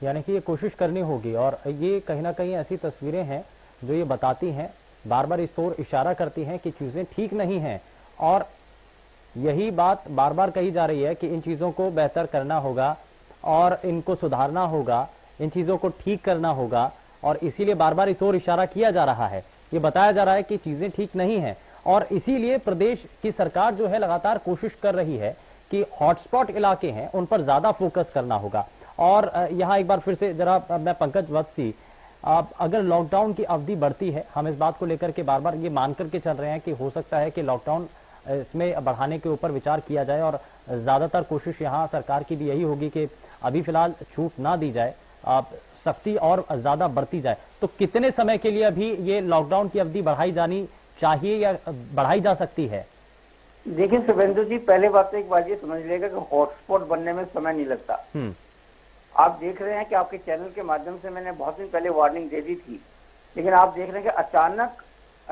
यानी कि ये कोशिश करनी होगी, और ये कहीं ना कहीं ऐसी तस्वीरें हैं जो ये बताती हैं, बार बार इस ओर इशारा करती हैं कि चीजें ठीक नहीं हैं, और यही बात बार बार कही जा रही है कि इन चीजों को बेहतर करना होगा और इनको सुधारना होगा, इन चीजों को ठीक करना होगा, और इसीलिए बार बार इस ओर इशारा किया जा रहा है। ये बताया जा रहा है कि चीजें ठीक नहीं हैं, और इसीलिए प्रदेश की सरकार जो है लगातार कोशिश कर रही है कि हॉटस्पॉट इलाके हैं उन पर ज्यादा फोकस करना होगा। और यहाँ एक बार फिर से जरा मैं पंकज वत्सी, अगर लॉकडाउन की अवधि बढ़ती है, हम इस बात को लेकर के बार बार ये मान करके चल रहे हैं कि हो सकता है कि लॉकडाउन इसमें बढ़ाने के ऊपर विचार किया जाए, और ज्यादातर कोशिश यहाँ सरकार की भी यही होगी कि अभी फिलहाल छूट ना दी जाए, सख्ती और ज्यादा बढ़ती जाए। तो कितने समय के लिए अभी ये लॉकडाउन की अवधि बढ़ाई जानी चाहिए या बढ़ाई जा सकती है?
देखिए शुभेंदु जी, पहले बात तो एक बात ये समझ लेगा कि हॉटस्पॉट बनने में समय नहीं लगता। आप देख रहे हैं कि आपके चैनल के माध्यम से मैंने बहुत दिन पहले वार्निंग दे दी थी, लेकिन आप देख रहे हैं कि अचानक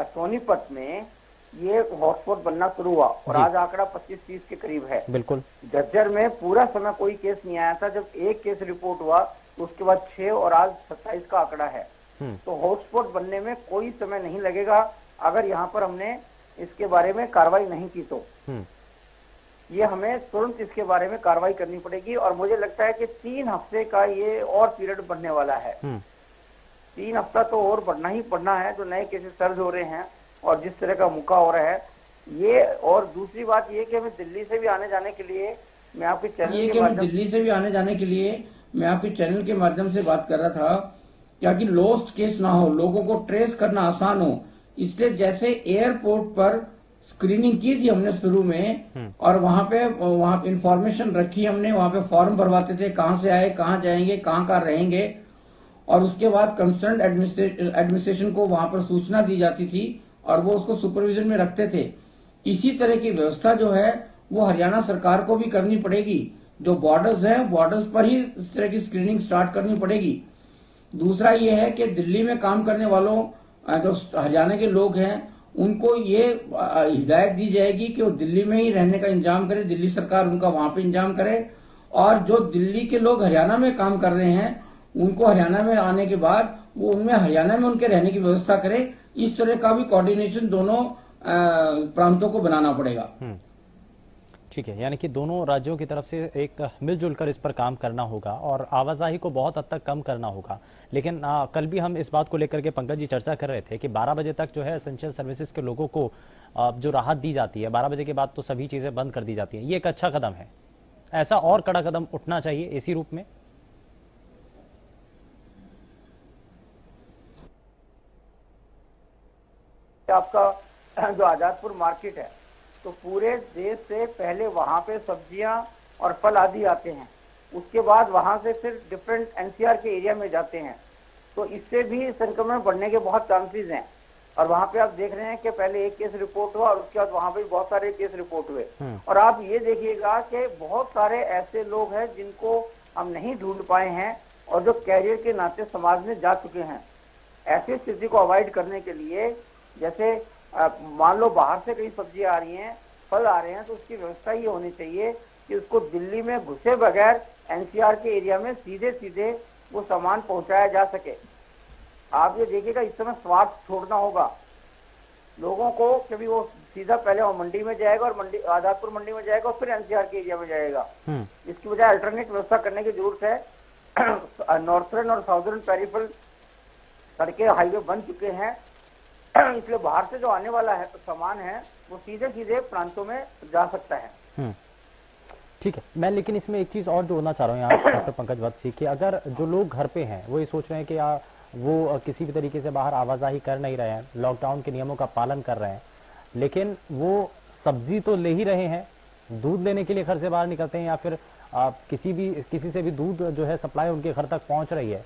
सोनीपत में ये हॉटस्पॉट बनना शुरू हुआ, और आज आंकड़ा 25-30 के करीब है।
बिल्कुल।
झज्जर में पूरा समय कोई केस नहीं आया था, जब एक केस रिपोर्ट हुआ तो उसके बाद 6 और आज 27 का आंकड़ा है। तो हॉटस्पॉट बनने में कोई समय नहीं लगेगा अगर यहाँ पर हमने इसके बारे में कार्रवाई नहीं की तो। ये हमें तुरंत इसके बारे में कार्रवाई करनी पड़ेगी, और मुझे लगता है कि 3 हफ्ते का ये और पीरियड बढ़ने वाला है। 3 हफ्ता तो और बढ़ना ही पड़ना है, जो नए केसेस सर्ज हो रहे हैं और जिस तरह का मुका हो रहा है ये। और दूसरी बात ये कि हमें दिल्ली से भी आने जाने के लिए मैं आपके चैनल के माध्यम
दिल्ली से भी आने जाने के लिए मैं आपके चैनल के माध्यम से बात कर रहा था, ताकि लॉस्ट केस ना हो, लोगों को ट्रेस करना आसान हो। इसलिए जैसे एयरपोर्ट पर स्क्रीनिंग की थी हमने शुरू में, और वहां पे इंफॉर्मेशन रखी हमने, वहां पे फॉर्म भरवाते थे, कहां से आए, कहां जाएंगे, कहां रहेंगे, और उसके बाद कंसर्न एडमिनिस्ट्रेशन को वहां पर सूचना दी जाती थी और वो उसको सुपरविजन में रखते थे। इसी तरह की व्यवस्था जो है वो हरियाणा सरकार को भी करनी पड़ेगी। जो बॉर्डर्स हैं, बॉर्डर्स पर ही इस तरह की स्क्रीनिंग स्टार्ट करनी पड़ेगी। दूसरा ये है कि दिल्ली में काम करने वालों, जो हरियाणा के लोग हैं, उनको ये हिदायत दी जाएगी कि वो दिल्ली में ही रहने का इंतजाम करे, दिल्ली सरकार उनका वहां पे इंतजाम करे, और जो दिल्ली के लोग हरियाणा में काम कर रहे हैं उनको हरियाणा में आने के बाद वो उनमें हरियाणा में उनके रहने की व्यवस्था करे। इस तरह का भी कोऑर्डिनेशन दोनों प्रांतों को बनाना पड़ेगा।
ठीक है, यानी कि दोनों राज्यों की तरफ से एक मिलजुल कर इस पर काम करना होगा और आवाजाही को बहुत हद तक कम करना होगा। लेकिन कल भी हम इस बात को लेकर के पंकज जी चर्चा कर रहे थे कि 12 बजे तक जो है एसेंशियल सर्विसेज के लोगों को जो राहत दी जाती है, 12 बजे के बाद तो सभी चीजें बंद कर दी जाती हैं। ये एक अच्छा कदम है, ऐसा और कड़ा कदम उठना चाहिए इसी रूप में।
आपका जो आजादपुर मार्केट है, तो पूरे देश से पहले वहां पे सब्जियां और फल आदि आते हैं, उसके बाद वहां से फिर डिफरेंट एनसीआर के एरिया में जाते हैं, तो इससे भी संक्रमण बढ़ने के बहुत चांसेस हैं। और वहां पे आप देख रहे हैं कि पहले एक केस रिपोर्ट हुआ और उसके बाद वहां पे बहुत सारे केस रिपोर्ट हुए। और आप ये देखिएगा कि बहुत सारे ऐसे लोग हैं जिनको हम नहीं ढूंढ पाए हैं और जो कैरियर के नाते समाज में जा चुके हैं। ऐसी स्थिति को अवॉइड करने के लिए, जैसे मान लो बाहर से कई सब्जियां आ रही हैं, फल आ रहे हैं, तो उसकी व्यवस्था ये होनी चाहिए कि उसको दिल्ली में घुसे बगैर एनसीआर के एरिया में सीधे सीधे वो सामान पहुंचाया जा सके। आप ये देखिएगा, इस समय स्वार्थ छोड़ना होगा लोगों को, क्योंकि वो सीधा पहले वो मंडी में जाएगा और आजादपुर मंडी में जाएगा और फिर एनसीआर के एरिया में जाएगा। इसकी बजाय अल्टरनेट व्यवस्था करने की जरूरत है। नॉर्थर्न और साउदर्न पेरिफेरल सड़कें, हाईवे बन चुके हैं, इसलिए बाहर से जो आने वाला है सामान है वो सीधे सीधे प्रांतों में जा सकता है।
ठीक है, मैं लेकिन इसमें एक चीज और जोड़ना चाह रहा हूँ यहाँ डॉक्टर पंकज वत्सी, कि अगर जो लोग घर पे हैं वो ये सोच रहे हैं कि वो किसी भी तरीके से बाहर आवाजाही कर नहीं रहे हैं, लॉकडाउन के नियमों का पालन कर रहे हैं, लेकिन वो सब्जी तो ले ही रहे हैं, दूध लेने के लिए घर से बाहर निकलते हैं या फिर किसी से भी दूध जो है सप्लाई उनके घर तक पहुंच रही है।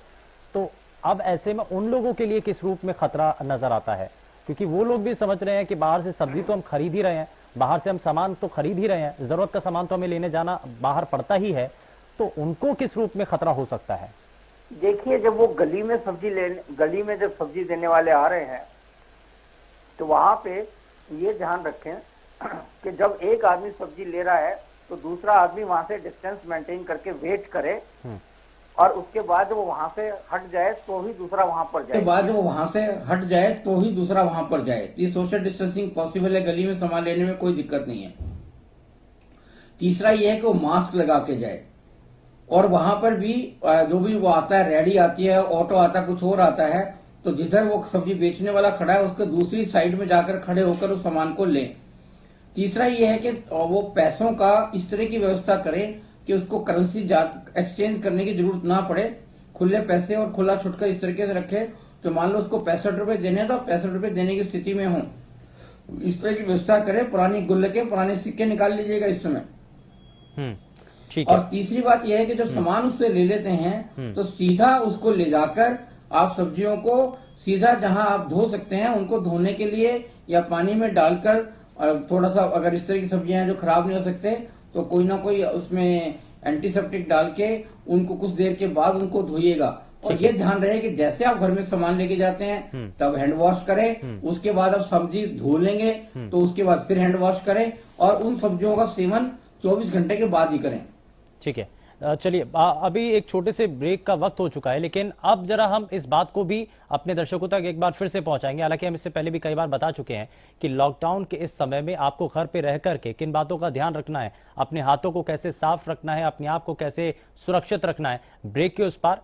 तो अब ऐसे में उन लोगों के लिए किस रूप में खतरा नजर आता है? क्योंकि वो लोग भी समझ रहे हैं कि बाहर से सब्जी तो हम खरीद ही रहे हैं, बाहर से हम सामान तो खरीद ही रहे हैं, जरूरत का सामान तो हमें लेने जाना बाहर पड़ता ही है, तो उनको किस रूप में खतरा हो सकता है?
देखिए, जब वो गली में जब सब्जी देने वाले आ रहे हैं तो वहां पे ये ध्यान रखें कि जब एक आदमी सब्जी ले रहा है तो दूसरा आदमी वहां से डिस्टेंस मेंटेन करके वेट करे, और उसके बाद वो वहां से हट जाए तो ही दूसरा वहां पर जाए।
ये सोशल डिस्टेंसिंग पॉसिबल है, गली में सामान लेने में कोई दिक्कत नहीं है। तीसरा ये है कि वो मास्क लगा के जाए, और वहां पर भी जो भी वो आता है, रेडी आती है, ऑटो आता है, कुछ और आता है, तो जिधर वो सब्जी बेचने वाला खड़ा है उसके दूसरी साइड में जाकर खड़े होकर उस सामान को लें। तीसरा ये है कि वो पैसों का इस तरह की व्यवस्था करें कि उसको करेंसी एक्सचेंज करने की जरूरत ना पड़े, खुले पैसे और खुला छुटकर इस तरीके से रखे तो मान लो उसको 65 रुपए देने तो 65 रुपए देने की स्थिति में हो, इस तरह की व्यवस्था करें। पुरानी गुल्लके, पुराने सिक्के निकाल लीजिएगा इस समय।
ठीक है।
और तीसरी बात यह है कि जब सामान उससे ले लेते हैं तो सीधा उसको ले जाकर आप सब्जियों को सीधा जहां आप धो सकते हैं उनको धोने के लिए या पानी में डालकर थोड़ा सा, अगर इस तरह की सब्जियां जो खराब नहीं हो सकते तो कोई ना कोई उसमें एंटीसेप्टिक डाल के उनको कुछ देर के बाद उनको धोइएगा। और ये ध्यान रहे कि जैसे आप घर में सामान लेके जाते हैं तब हैंड वॉश करें, उसके बाद आप सब्जी धो लेंगे तो उसके बाद फिर हैंड वॉश करें, और उन सब्जियों का सेवन 24 घंटे के बाद ही करें।
ठीक है, चलिए अभी एक छोटे से ब्रेक का वक्त हो चुका है, लेकिन अब जरा हम इस बात को भी अपने दर्शकों तक एक बार फिर से पहुंचाएंगे। हालांकि हम इससे पहले भी कई बार बता चुके हैं कि लॉकडाउन के इस समय में आपको घर पे रह करके किन बातों का ध्यान रखना है, अपने हाथों को कैसे साफ रखना है, अपने आप को कैसे सुरक्षित रखना है। ब्रेक के उस पार,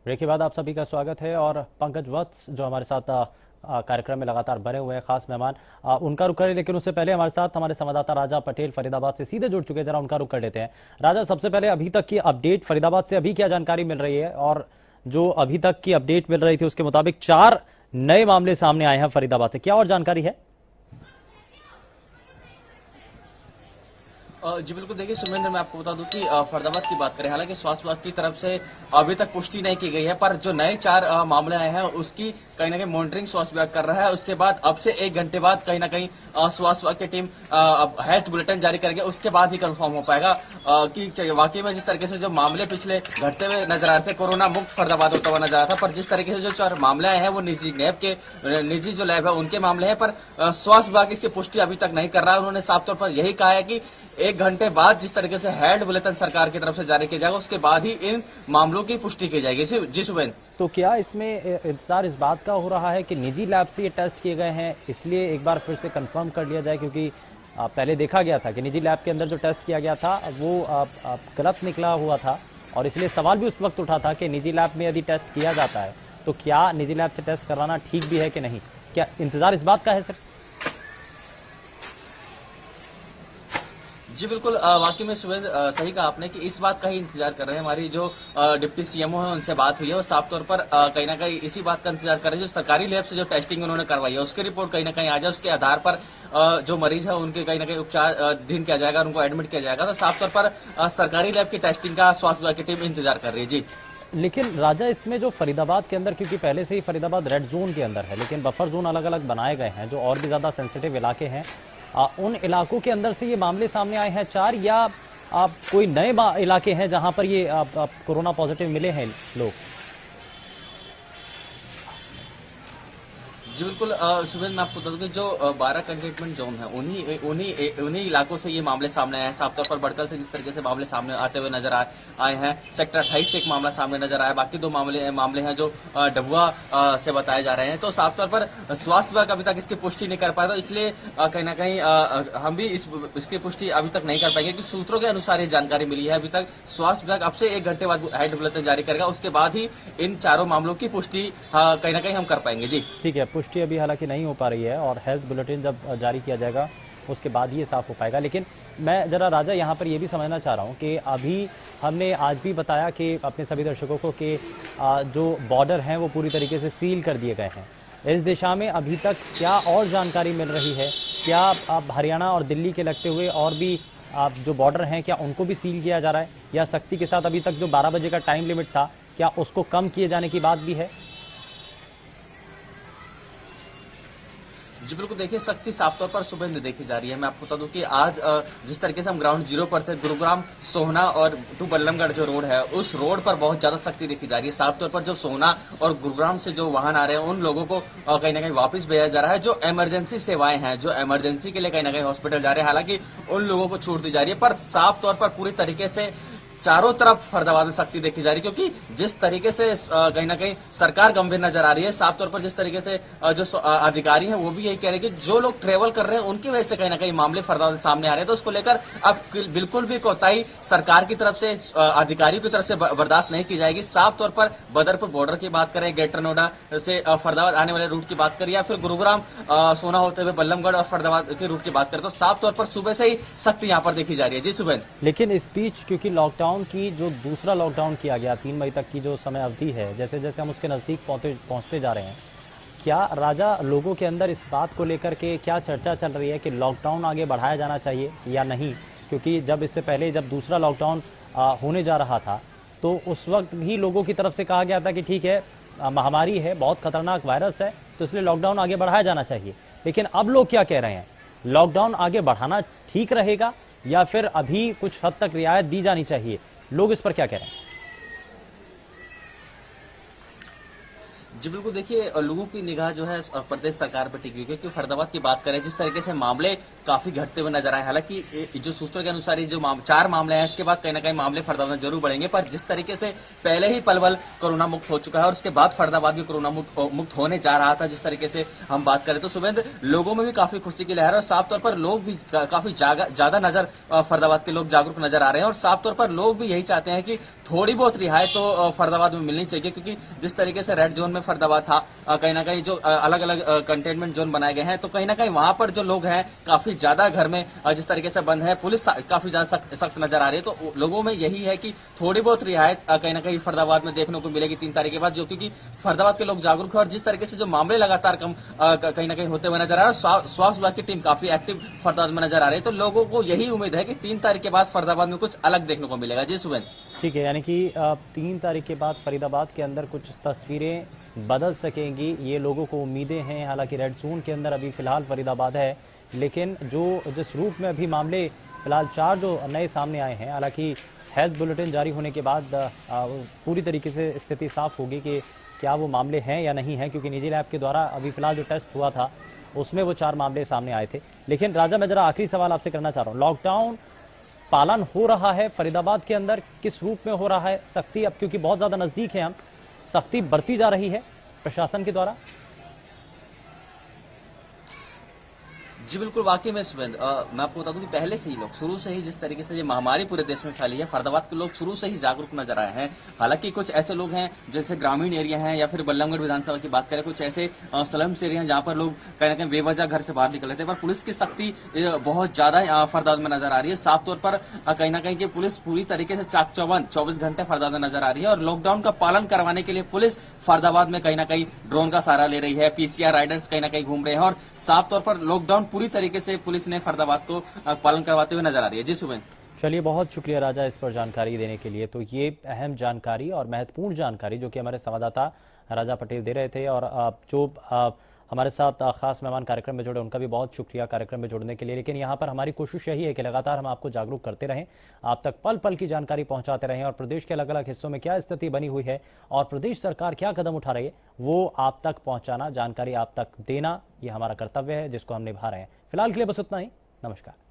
ब्रेक के बाद आप सभी का स्वागत है। और पंकज वत्स जो हमारे साथ कार्यक्रम में लगातार बने हुए हैं, खास मेहमान, उनका रुख करें, लेकिन उससे पहले हमारे साथ हमारे संवाददाता राजा पटेल फरीदाबाद से सीधे जुड़ चुके हैं, जरा उनका रुख कर लेते हैं। राजा, सबसे पहले अभी तक की अपडेट फरीदाबाद से अभी क्या जानकारी मिल रही है? और जो अभी तक की अपडेट मिल रही थी उसके मुताबिक 4 नए मामले सामने आए हैं फरीदाबाद से, क्या और जानकारी है?
जी बिल्कुल, देखिए सुमेंद्र, मैं आपको बता दूं कि फरीदाबाद की बात करें, हालांकि स्वास्थ्य विभाग की तरफ से अभी तक पुष्टि नहीं की गई है, पर जो नए 4 मामले आए हैं उसकी कहीं ना कहीं मॉनिटरिंग स्वास्थ्य विभाग कर रहा है। उसके बाद अब से 1 घंटे बाद कहीं ना कहीं स्वास्थ्य विभाग की टीम हेल्थ बुलेटिन जारी करेगी, उसके बाद ही कंफर्म हो पाएगा कि वाकई में जिस तरीके से जो मामले पिछले घटते हुए नजर आ रहे थे, कोरोना मुक्त फरीदाबाद होता हुआ नजर आ रहा था, पर जिस तरीके से जो 4 मामले आए हैं वो निजी जो लैब है उनके मामले हैं, पर स्वास्थ्य विभाग इसकी पुष्टि अभी तक नहीं कर रहा है। उन्होंने साफ तौर पर यही कहा है कि 1 घंटे बाद जिस तरीके से हेल्थ बुलेटिन सरकार की तरफ से जारी किया जाएगा उसके बाद ही इन मामलों की पुष्टि की जाएगी। जी सुबेन,
तो क्या इसमें इंतजार इस बात का हो रहा है कि निजी लैब से ये टेस्ट किए गए हैं, इसलिए एक बार फिर से कंफर्म कर लिया जाए? क्योंकि पहले देखा गया था कि निजी लैब के अंदर जो टेस्ट किया गया था वो गलत निकला हुआ था, और इसलिए सवाल भी उस वक्त उठा था कि निजी लैब में यदि टेस्ट किया जाता है तो क्या निजी लैब से टेस्ट करवाना ठीक भी है कि नहीं? क्या इंतजार इस बात का है सर?
जी बिल्कुल, वाकई में सुरेंद्र सही कहा आपने कि इस बात का ही इंतजार कर रहे हैं। हमारी जो डिप्टी सीएमओ है उनसे बात हुई है और साफ तौर पर कहीं ना कहीं इसी बात का इंतजार कर रहे हैं जो सरकारी लैब से जो टेस्टिंग उन्होंने करवाई है उसकी रिपोर्ट कहीं ना कहीं आ जाए, उसके आधार पर जो मरीज है उनके कहीं ना कहीं उपचार अधीन किया जाएगा, उनको एडमिट किया जाएगा। तो साफ तौर पर सरकारी लैब की टेस्टिंग का स्वास्थ्य विभाग की टीम इंतजार कर रही है। जी,
लेकिन राजा, इसमें जो फरीदाबाद के अंदर, क्योंकि पहले से ही फरीदाबाद रेड जोन के अंदर है, लेकिन बफर जोन अलग अलग बनाए गए हैं जो और भी ज्यादा सेंसिटिव इलाके हैं, उन इलाकों के अंदर से ये मामले सामने आए हैं 4, या कोई नए इलाके हैं जहां पर ये कोरोना पॉजिटिव मिले हैं लोग?
जी बिल्कुल, सुबह मैं आपको बता दूं कि जो 12 कंटेनमेंट जोन है उन्हीं इलाकों से ये मामले सामने आए हैं। साफ तौर पर बड़कल से जिस तरीके से मामले सामने आते हुए नजर आए हैं, सेक्टर 28 से एक मामला सामने नजर आया, बाकी 2 मामले हैं जो डबुआ से बताए जा रहे हैं। तो साफ तौर पर स्वास्थ्य विभाग अभी तक इसकी पुष्टि नहीं कर पाया, तो इसलिए कहीं ना कहीं हम भी इसकी पुष्टि अभी तक नहीं कर पाएंगे, क्योंकि सूत्रों के अनुसार ये जानकारी मिली है। अभी तक स्वास्थ्य विभाग अब से 1 घंटे बाद हेल्थ बुलेटिन जारी करेगा, उसके बाद ही इन 4 मामलों की पुष्टि कहीं ना कहीं हम कर पाएंगे। जी
ठीक है, पुष्टि अभी हालांकि नहीं हो पा रही है और हेल्थ बुलेटिन जब जारी किया जाएगा उसके बाद ये साफ हो पाएगा। लेकिन मैं जरा राजा यहाँ पर ये भी समझना चाह रहा हूँ कि अभी हमने आज भी बताया कि अपने सभी दर्शकों को कि जो बॉर्डर हैं वो पूरी तरीके से सील कर दिए गए हैं। इस दिशा में अभी तक क्या और जानकारी मिल रही है? क्या अब हरियाणा और दिल्ली के लगते हुए और भी आप जो बॉर्डर हैं क्या उनको भी सील किया जा रहा है, या सख्ती के साथ अभी तक जो 12 बजे का टाइम लिमिट था क्या उसको कम किए जाने की बात भी है?
जी बिल्कुल, देखिए सख्ती साफ तौर पर सुबह में देखी जा रही है। मैं आपको बता दूं कि आज जिस तरीके से हम ग्राउंड जीरो पर थे, गुरुग्राम सोहना और टू बल्लमगढ़ जो रोड है, उस रोड पर बहुत ज्यादा सख्ती देखी जा रही है। साफ तौर पर जो सोहना और गुरुग्राम से जो वाहन आ रहे हैं उन लोगों को कहीं ना कहीं वापस भेजा जा रहा है। जो इमरजेंसी सेवाएं हैं, जो इमरजेंसी के लिए कहीं ना कहीं हॉस्पिटल जा रहे हैं, हालांकि उन लोगों को छूट दी जा रही है, पर साफ तौर पर पूरी तरीके से चारों तरफ फरीदाबाद में सख्ती देखी जा रही है, क्योंकि जिस तरीके से कहीं ना कहीं सरकार गंभीर नजर आ रही है। साफ तौर पर जिस तरीके से जो अधिकारी हैं वो भी यही कह रहे हैं कि जो लोग ट्रेवल कर रहे हैं उनकी वजह से कहीं ना कहीं मामले फरीदाबाद में सामने आ रहे हैं, तो उसको लेकर अब बिल्कुल भी कोताही सरकार की तरफ से, अधिकारियों की तरफ से बर्दाश्त नहीं की जाएगी। साफ तौर पर बदरपुर बॉर्डर की बात करें, ग्रेटर नोएडा से फरीदाबाद आने वाले रूट की बात करें, या फिर गुरुग्राम सोना होते हुए बल्लमगढ़ और फरीदाबाद के रूट की बात करें, तो साफ तौर पर सुबह से ही सख्ती यहाँ पर देखी जा रही है। जी सुबह।
लेकिन इस बीच क्योंकि लॉकडाउन की जो दूसरा लॉकडाउन किया गया 3 मई तक की जो समय अवधि है, जैसे जैसे हम उसके नजदीक पहुंचते जा रहे हैं, क्या राजा लोगों के अंदर इस बात को लेकर के क्या चर्चा चल रही है कि लॉकडाउन आगे बढ़ाया जाना चाहिए या नहीं? क्योंकि जब इससे पहले जब दूसरा लॉकडाउन होने जा रहा था तो उस वक्त भी लोगों की तरफ से कहा गया था कि ठीक है, महामारी है, बहुत खतरनाक वायरस है, तो इसलिए लॉकडाउन आगे बढ़ाया जाना चाहिए। लेकिन अब लोग क्या कह रहे हैं, लॉकडाउन आगे बढ़ाना ठीक रहेगा या फिर अभी कुछ हद तक रियायत दी जानी चाहिए? लोग इस पर क्या कह रहे हैं?
जी बिल्कुल, देखिए लोगों की निगाह जो है प्रदेश सरकार पर टिकी हुई है, क्योंकि फरीदाबाद की बात करें, जिस तरीके से मामले काफी घटते हुए नजर आए, हालांकि जो सूत्रों के अनुसार जो 4 मामले हैं, इसके बाद कहीं ना कहीं मामले फरीदाबाद में जरूर बढ़ेंगे, पर जिस तरीके से पहले ही पलवल कोरोना मुक्त हो चुका है और उसके बाद फरीदाबाद भी कोरोना मुक्त होने जा रहा था, जिस तरीके से हम बात करें, तो सुबह लोगों में भी काफी खुशी की लहर है और साफ तौर पर लोग भी काफी ज्यादा नजर फरीदाबाद के लोग जागरूक नजर आ रहे हैं, और साफ तौर पर लोग भी यही चाहते हैं कि थोड़ी बहुत रिहाई तो फरीदाबाद में मिलनी चाहिए, क्योंकि जिस तरीके से रेड जोन में फरीदाबाद था, कहीं ना कहीं जो अलग अलग कंटेनमेंट जोन बनाए गए हैं, तो कहीं ना कहीं वहां पर जो लोग हैं काफी ज्यादा घर में जिस तरीके से बंद है, पुलिस काफी ज्यादा सख्त नजर आ रही है, तो लोगों में यही है कि थोड़ी बहुत रियायत कहीं ना कहीं फरीदाबाद में देखने को मिलेगी 3 तारीख के बाद, जो क्योंकि फरीदाबाद के लोग जागरूक है और जिस तरीके से जो मामले लगातार कम कहीं ना कहीं होते हुए नजर आ रहे हैं, स्वास्थ्य विभाग की टीम काफी एक्टिव फरीदाबाद में नजर आ रही है, तो लोगों को यही उम्मीद है कि 3 तारीख के बाद फरीदाबाद में कुछ अलग देखने को मिलेगा। जी सुबह।
ठीक है, यानी कि 3 तारीख के बाद फरीदाबाद के अंदर कुछ तस्वीरें बदल सकेंगी, ये लोगों को उम्मीदें हैं। हालांकि रेड जोन के अंदर अभी फिलहाल फरीदाबाद है, लेकिन जिस रूप में अभी मामले फिलहाल 4 जो नए सामने आए हैं, हालांकि हेल्थ बुलेटिन जारी होने के बाद पूरी तरीके से स्थिति साफ होगी कि क्या वो मामले हैं या नहीं हैं, क्योंकि निजी लैब के द्वारा अभी फिलहाल जो टेस्ट हुआ था उसमें वो 4 मामले सामने आए थे। लेकिन राजा, मैं जरा आखिरी सवाल आपसे करना चाह रहा हूँ, लॉकडाउन पालन हो रहा है फरीदाबाद के अंदर, किस रूप में हो रहा है? सख्ती अब क्योंकि बहुत ज्यादा नजदीक है, हम सख्ती बढ़ती जा रही है प्रशासन के द्वारा?
जी बिल्कुल, वाकई में सुबह मैं आपको बता दूं कि पहले से ही लोग शुरू से ही जिस तरीके से ये महामारी पूरे देश में फैली है, फरीदाबाद के लोग शुरू से ही जागरूक नजर आए हैं। हालांकि कुछ ऐसे लोग हैं जैसे ग्रामीण एरिया हैं या फिर बल्लमगढ़ विधानसभा की बात करें, कुछ ऐसे स्लम्स एरिया हैं जहां पर लोग कहीं ना कहीं बेवजह घर से बाहर निकल रहे थे, पर पुलिस की सख्ती बहुत ज्यादा फरीदाबाद में नजर आ रही है। साफ तौर पर कहीं ना कहीं की पुलिस पूरी तरीके से चाक चौबंद 24 घंटे फरीदाबाद में नजर आ रही है और लॉकडाउन का पालन करवाने के लिए पुलिस फरीदाबाद में कहीं ना कहीं ड्रोन का सहारा ले रही है, पीसीआर राइडर्स कहीं ना कहीं घूम रहे हैं और साफ तौर पर लॉकडाउन पूरी तरीके से पुलिस ने फरीदाबाद को पालन करवाते हुए नजर आ रही है। जी सुबह।
चलिए, बहुत शुक्रिया राजा इस पर जानकारी देने के लिए। तो ये अहम जानकारी और महत्वपूर्ण जानकारी जो कि हमारे संवाददाता राजा पटेल दे रहे थे, और जो हमारे साथ खास मेहमान कार्यक्रम में जुड़े उनका भी बहुत शुक्रिया कार्यक्रम में जुड़ने के लिए। लेकिन यहाँ पर हमारी कोशिश यही है कि लगातार हम आपको जागरूक करते रहें, आप तक पल पल की जानकारी पहुंचाते रहें और प्रदेश के अलग अलग हिस्सों में क्या स्थिति बनी हुई है और प्रदेश सरकार क्या कदम उठा रही है वो आप तक पहुंचाना, जानकारी आप तक देना, ये हमारा कर्तव्य है जिसको हम निभा रहे हैं। फिलहाल के लिए बस उतना ही। नमस्कार।